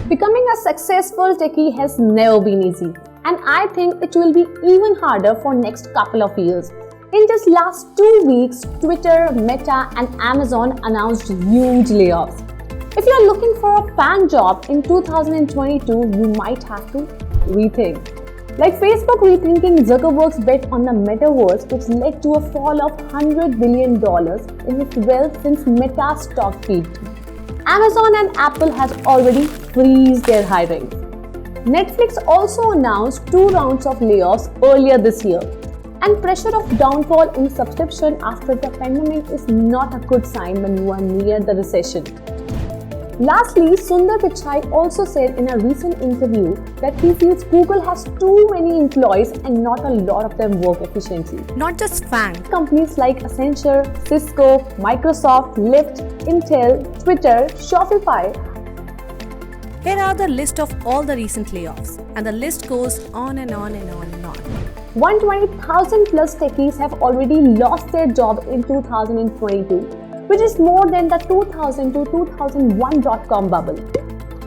Becoming a successful techie has never been easy, and I think it will be even harder for next couple of years. In just last 2 weeks, Twitter, Meta and Amazon announced huge layoffs. If you are looking for a Faang job in 2022, you might have to rethink. Like Facebook rethinking Zuckerberg's bet on the metaverse, which led to a fall of $100 billion in its wealth since Meta's stock peaked. Amazon and Apple has already freezed their hiring. Netflix also announced 2 rounds of layoffs earlier this year. And pressure of downfall in subscription after the pandemic is not a good sign when you are near the recession. Lastly, Sundar Pichai also said in a recent interview that he feels Google has too many employees and not a lot of them work efficiently. Not just Faang. Companies like Accenture, Cisco, Microsoft, Lyft, Intel, Twitter, Shopify. Here are the list of all the recent layoffs, and the list goes on and on and on and on. 120,000 plus techies have already lost their job in 2022, which is more than the 2000 to 2001 dot-com bubble.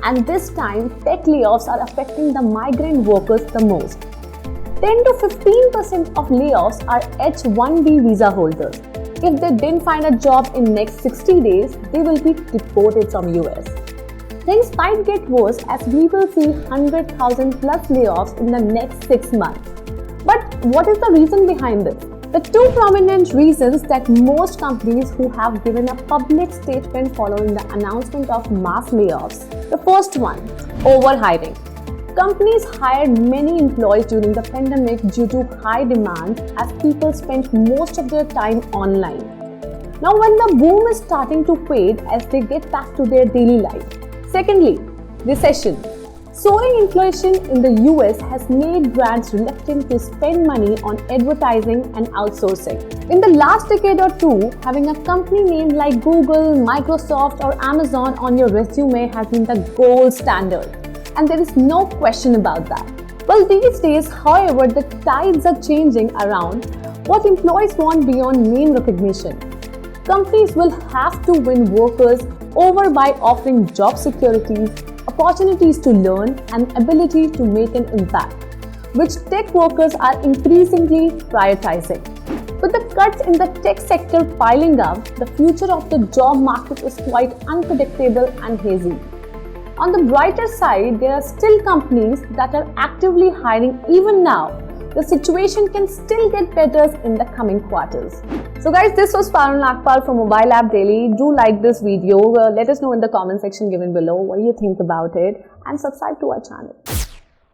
And this time, tech layoffs are affecting the migrant workers the most. 10 to 15% of layoffs are H-1B visa holders. If they didn't find a job in next 60 days, they will be deported from US. Things might get worse as we will see 100,000 plus layoffs in the next 6 months. But what is the reason behind this? The 2 prominent reasons that most companies who have given a public statement following the announcement of mass layoffs. The first one, overhiring. Companies hired many employees during the pandemic due to high demand as people spent most of their time online. Now when the boom is starting to fade as they get back to their daily life. Secondly, recession. Soaring inflation in the US has made brands reluctant to spend money on advertising and outsourcing. In the last decade or 2, having a company name like Google, Microsoft or Amazon on your resume has been the gold standard, and there is no question about that. Well, these days, however, the tides are changing around what employees want beyond name recognition. Companies will have to win workers over by offering job security, opportunities to learn and ability to make an impact, which tech workers are increasingly prioritizing. With the cuts in the tech sector piling up, the future of the job market is quite unpredictable and hazy. On the brighter side, there are still companies that are actively hiring even now. The situation can still get better in the coming quarters. So guys, this was Faang from Mobile App Daily. Do like this video. Let us know in the comment section given below what you think about it and subscribe to our channel.